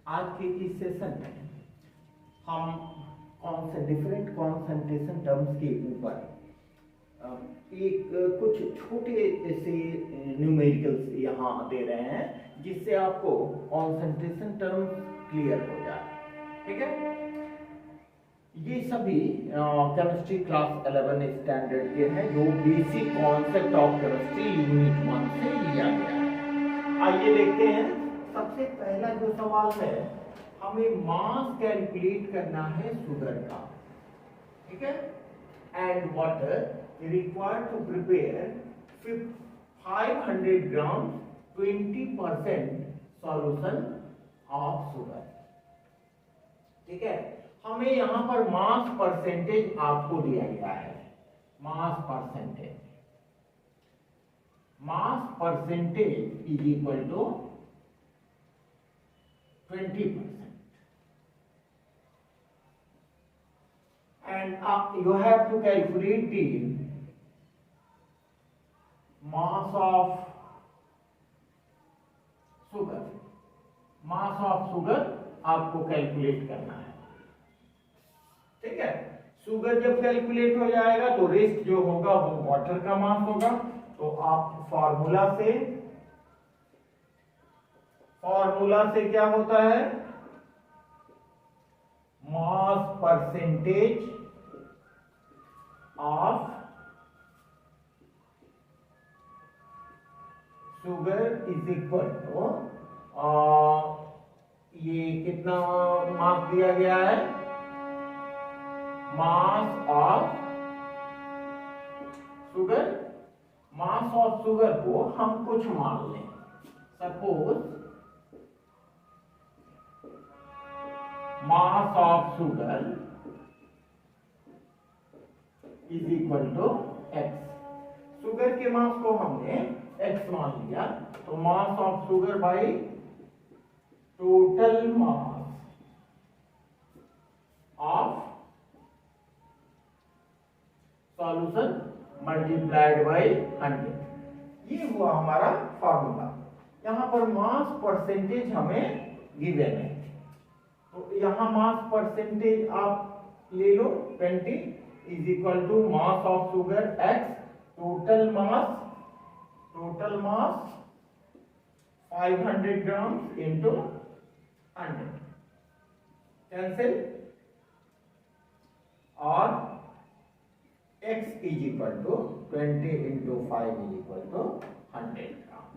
आज के इस सेशन में हम डिफरेंट कॉन्सेंट्रेशन टर्म्स के ऊपर एक कुछ छोटे से न्यूमेरिकल्स यहाँ दे रहे हैं जिससे आपको कॉन्सेंट्रेशन टर्म्स क्लियर हो जाए। ठीक है, ये सभी केमिस्ट्री क्लास 11 स्टैंडर्ड के हैं जो basic concept of chemistry unit 1 से लिया गया है। आइए देखते हैं। सबसे पहला जो सवाल है, हमें मास कैलकुलेट करना है शुगर का। ठीक है, and water required to prepare 500 gram 20% solution of sugar. ठीक है, हमें यहां पर मास परसेंटेज आपको दिया गया है। Mass percentage is equal to 20%, and you have to calculate the mass of sugar। Mass of sugar आपको कैलकुलेट करना है। ठीक है, शुगर जब कैलकुलेट हो जाएगा तो रेस्ट जो होगा वो वाटर का मास होगा। तो आप फॉर्मूला से क्या होता है, mass percentage of sugar is equal to, ये कितना मास दिया गया है, mass of sugar. Mass of sugar को हम कुछ मान लें, suppose mass of sugar is equal to x. Sugar के मास को हमने एक्स मान लिया, तो mass of sugar by total mass of solution multiplied by 100। ये हुआ हमारा फॉर्मूला। यहां पर मास परसेंटेज हमें गिवन है, तो यहां मास परसेंटेज आप ले लो 20 is equal to mass of sugar x, total mass 500 gram into 100, cancel, और x is equal to 20 into 5 is equal to 100 gram.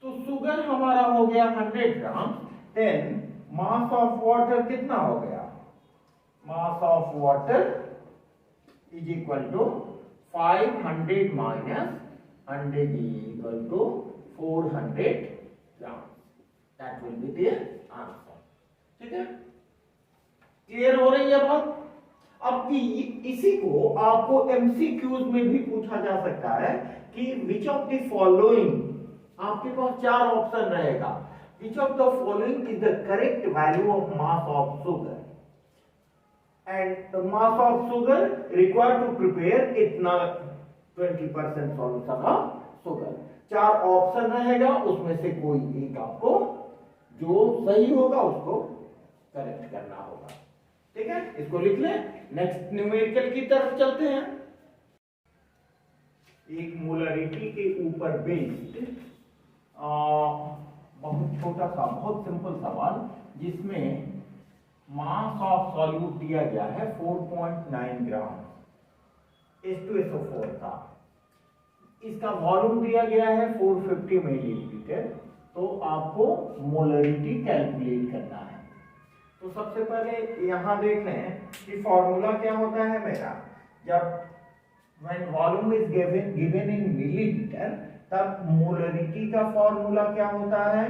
तो शुगर हमारा हो गया 100 gram. Then mass of water कितना हो गया, mass of water is equal to 500 minus 100 is equal to 400 gram. That will be the answer. ठीक है, clear हो रही है बात। अब इसी को आपको एमसीक्यूज में भी पूछा जा सकता है कि विच ऑफ द फॉलोइंग, आपके पास 4 ऑप्शन रहेगा, which of the following is the correct value of mass of sugar, and mass of sugar required to prepare इतना 20% सॉल्यूशन ऑफ शुगर। 4 ऑप्शन रहेगा, उसमें से कोई एक आपको जो सही होगा उसको करेक्ट करना होगा। ठीक है, इसको लिख लें। नेक्स्ट न्यूमेरिकल की तरफ चलते हैं। एक मोलरिटी के ऊपर बेस्ड बहुत छोटा सा, बहुत सिंपल सवाल, जिसमें मास ऑफ सॉल्यूट दिया गया है 4.9 ग्राम H2SO4 का। इसका वॉल्यूम दिया गया है 450 मिलीलीटर। तो आपको मोलरिटी कैलकुलेट करना है। तो सबसे पहले यहां देख लें कि फॉर्मूला क्या होता है मेरा। जब when volume is given in millilitre, तब मोलरिटी का फॉर्मूला क्या होता है,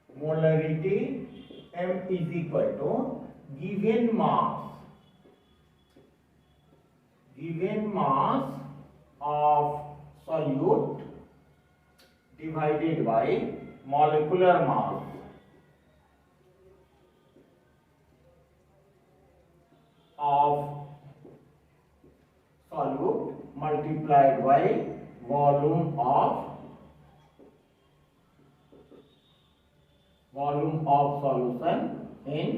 molarity M is equal to given mass of solute divided by molecular mass of solute multiplied by volume of volume of solution in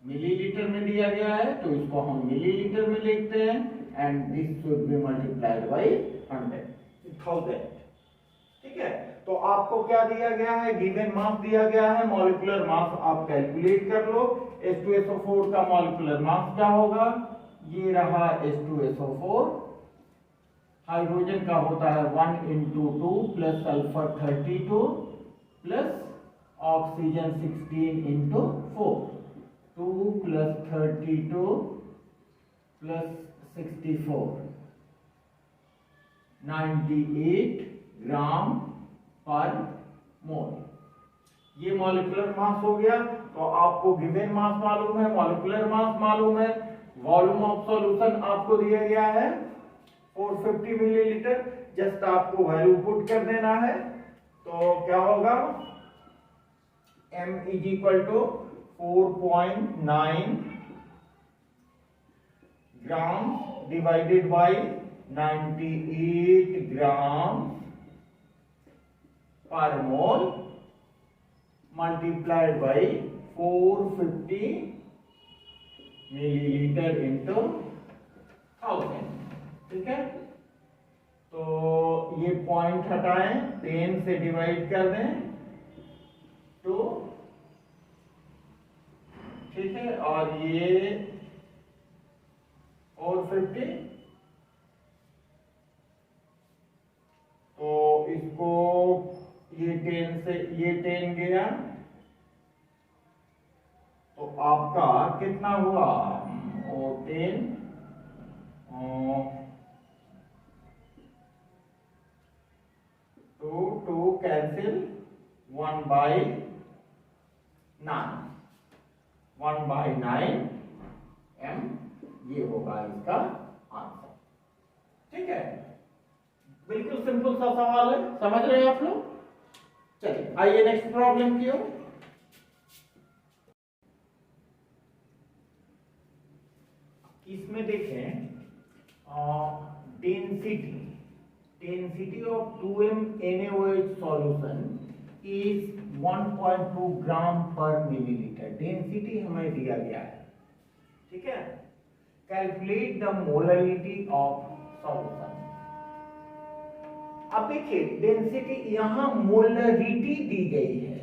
millilitre में दिया गया है, तो इसको हम मिलीलीटर में लिखते हैं, and this should be multiplied by 100,000। ठीक है, तो आपको क्या दिया गया है, गिवन मास दिया गया है, मॉलिक्यूलर मास आप कैलकुलेट कर लो। H2SO4 का मॉलिक्यूलर मास क्या होगा, ये रहा H2SO4। हाइड्रोजन का होता है 1 × 2 plus sulphur 32 plus oxygen 16 × 4, 2 plus 32 plus 64, 98 ग्राम पर मोल। ये मॉलिक्यूलर मास हो गया। तो आपको गिवन मास मालूम है, मॉलिक्यूलर मास मालूम है, वॉल्यूम ऑफ सॉल्यूशन आपको दिया गया है 450 मिलीलीटर। जस्ट आपको वैल्यू पुट कर देना है, तो क्या होगा, m = 4.9 ग्राम डिवाइडेड बाई 98 ग्राम पर मोल मल्टीप्लाइड बाई 450 मिलीलीटर इंटू 1000। ठीक है, तो ये पॉइंट हटाएं, 10 से डिवाइड कर दें तो, ठीक है, और ये 450, तो इसको ये 10 से ये 10 गया, तो आपका कितना हुआ, और 10 2 कैंसिल 1/9, 1/9 m, ये होगा इसका आंसर। ठीक है, बिल्कुल सिंपल सा सवाल है, समझ रहे हैं आप लोग। चलिए आइए नेक्स्ट प्रॉब्लम की ओर। इसमें देखें, density of 2m NaOH solution is 1.2 ग्राम पर मिलीलीटर। डेंसिटी हमें दिया गया है, ठीक है। Calculate the molarity of solution. अब देखिए डेंसिटी, यहां मोलरिटी दी गई है,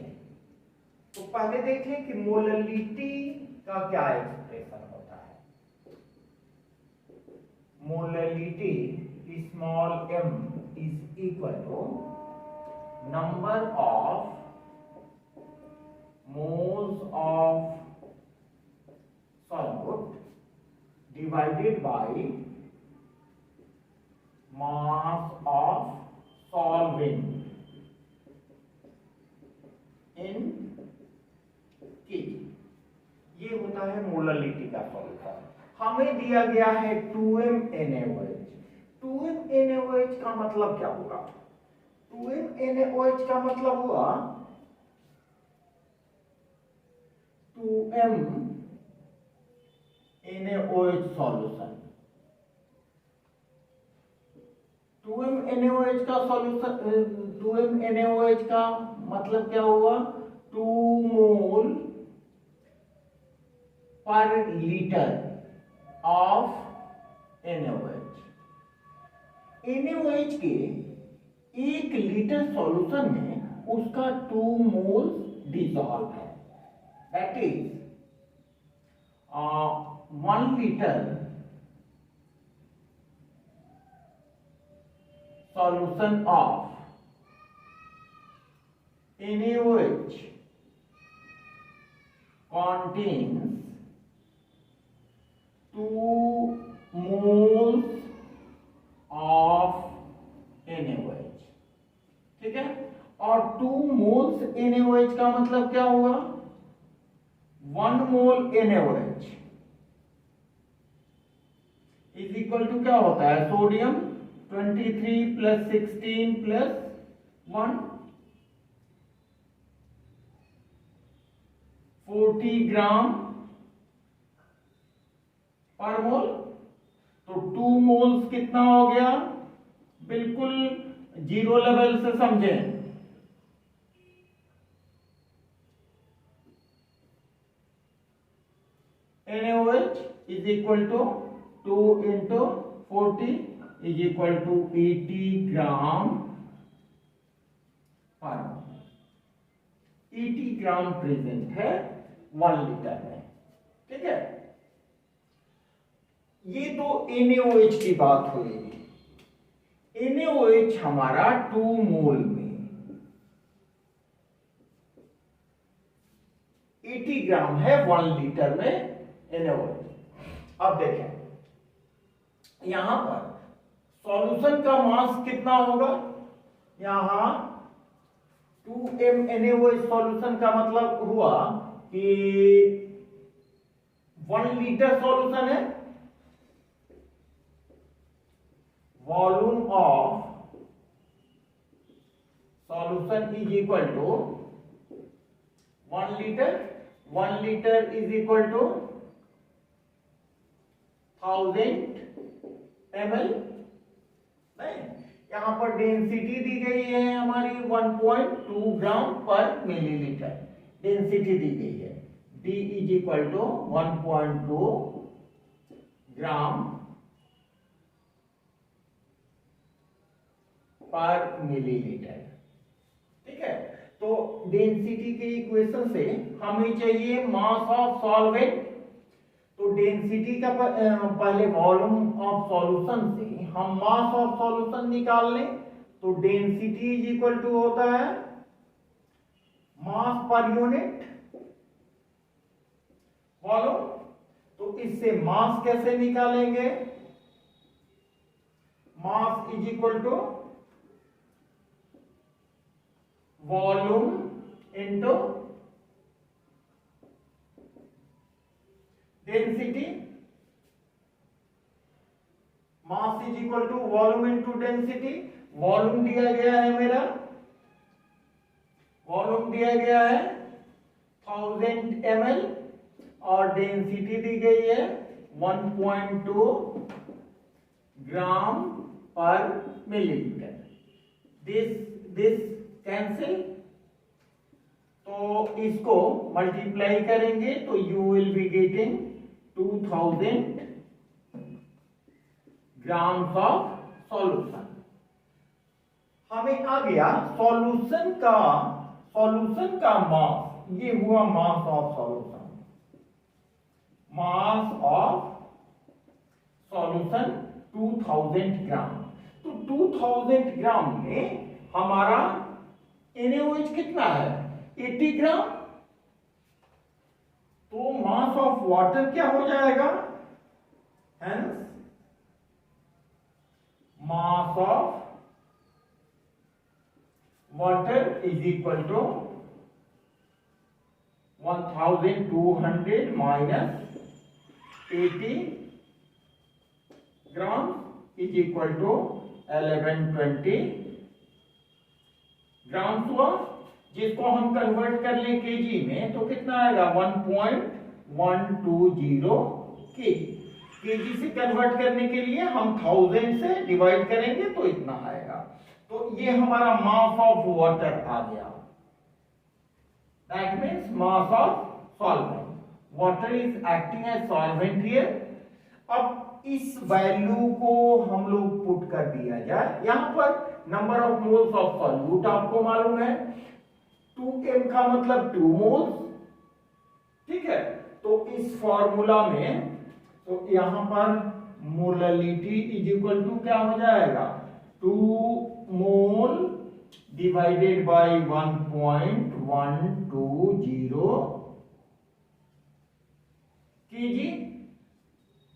तो पहले देखें कि मोलरिटी का क्या एक्सप्रेशन होता है। Molarity small m is equal to number of moles of solute divided by mass of solvent in KG. ये होता है मोलरिटी का सॉल्यूशन। हमें दिया गया है 2m NaOH। 2m NaOH का मतलब क्या होगा? 2m NaOH का मतलब हुआ 2m NaOH solution. 2m NaOH का सॉल्यूशन, 2m NaOH का मतलब क्या हुआ? 2 मोल पर लीटर ऑफ NaOH। NaOH के 1 लीटर सॉल्यूशन में उसका 2 मोल डिसॉल्व है। That is 1 litre solution of NaOH contains 2 moles of NaOH। ठीक है, और 2 moles NaOH का मतलब क्या हुआ? 1 mole NaOH is equal to क्या होता है? सोडियम 23 प्लस 16 प्लस 1, 40 ग्राम पर मोल। तो 2 मोल्स कितना हो गया? बिल्कुल जीरो लेवल से समझें, NaOH is equal to 2 into 40 is equal to 80 ग्राम पर 80 ग्राम प्रेजेंट है 1 लीटर में। ठीक है, ये तो NaOH की बात हुई। NaOH हमारा 2 मोल में 80 ग्राम है 1 लीटर में NaOH। अब देखें यहां पर सॉल्यूशन का मास कितना होगा, यहां 2m NaOH सॉल्यूशन का मतलब हुआ कि 1 लीटर सॉल्यूशन है, volume of solution is equal to 1 litre. 1 litre is equal to 1000 ml। नहीं, यहां पर डेंसिटी दी गई है हमारी 1.2 ग्राम पर मिलीलीटर, डेंसिटी दी गई है। D इज इक्वल टू 1.2 ग्राम पर मिलीलीटर। ठीक है, तो डेंसिटी के इक्वेशन से हमें चाहिए मास ऑफ सॉल्वेंट। तो डेंसिटी का पहले वॉल्यूम ऑफ सॉल्यूशन से हम मास ऑफ सॉल्यूशन निकाल लें। तो डेंसिटी इज इक्वल टू होता है मास पर यूनिट वॉल्यूम। तो इससे मास कैसे निकालेंगे, mass is equal to volume into density. Mass is equal to volume into density. Volume दिया गया है मेरा, वॉल्यूम दिया गया है 1000 ml और डेंसिटी दी गई है 1.2 ग्राम पर मिलीलीटर। दिस कैंसिल, तो इसको मल्टीप्लाई करेंगे तो you will be getting 2000 grams of solution. हमें आ गया सॉल्यूशन का मास, ये हुआ मास of solution. Mass of solution 2000 ग्राम। तो 2000 ग्राम में हमारा NaOH कितना है, 80 ग्राम। तो मास ऑफ वाटर क्या हो जाएगा, hence mass of water is equal to 1200 minus 80 gram is equal to 1120 gram हुआ। जिसको हम कन्वर्ट कर लें केजी में तो कितना आएगा 1.120 केजी। केजी से कन्वर्ट करने के लिए हम 1000 से डिवाइड करेंगे तो इतना आएगा। तो ये हमारा मास ऑफ वाटर आ गया, that means mass of solvent. Water is acting as solvent here. अब इस वैल्यू को हम लोग पुट कर दिया जाए, यहां पर number of moles of solute आपको मालूम है, 2m का मतलब 2 मोल्स। ठीक है, तो इस फॉर्मूला में तो यहां पर मोललिटी इज इक्वल टू क्या हो जाएगा, 2 मोल डिवाइडेड बाय 1.120 केजी।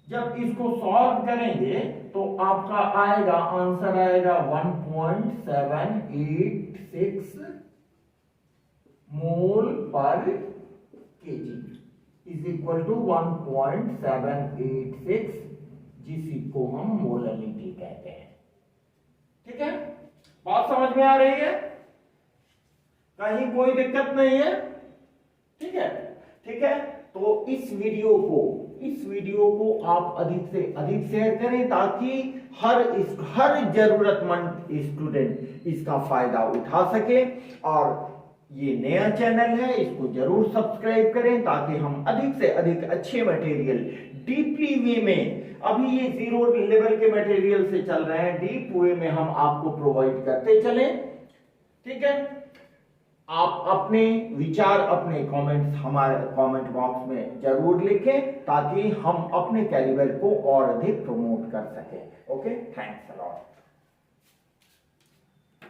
जब इसको सॉल्व करेंगे तो आपका आएगा, आंसर आएगा 1.786 मोल पर केजी इज इक्वल टू 1.786, जिसी को हम मोललिटी कहते हैं। ठीक है, बात समझ में आ रही है, कहीं कोई दिक्कत नहीं है। ठीक है, ठीक है। तो इस वीडियो को आप अधिक से अधिक शेयर करें ताकि हर जरूरतमंद स्टूडेंट इसका फायदा उठा सके और ये नया चैनल है, इसको जरूर सब्सक्राइब करें ताकि हम अधिक से अधिक अच्छे मटेरियल डीपली वे में, अभी ये जीरो लेवल के मटेरियल से चल रहे हैं, डीप वे में हम आपको प्रोवाइड करते चलें। ठीक है, आप अपने विचार, अपने कमेंट्स हमारे कमेंट बॉक्स में जरूर लिखें ताकि हम अपने कैलिबर को और अधिक प्रमोट कर सकें। Okay, thanks a lot.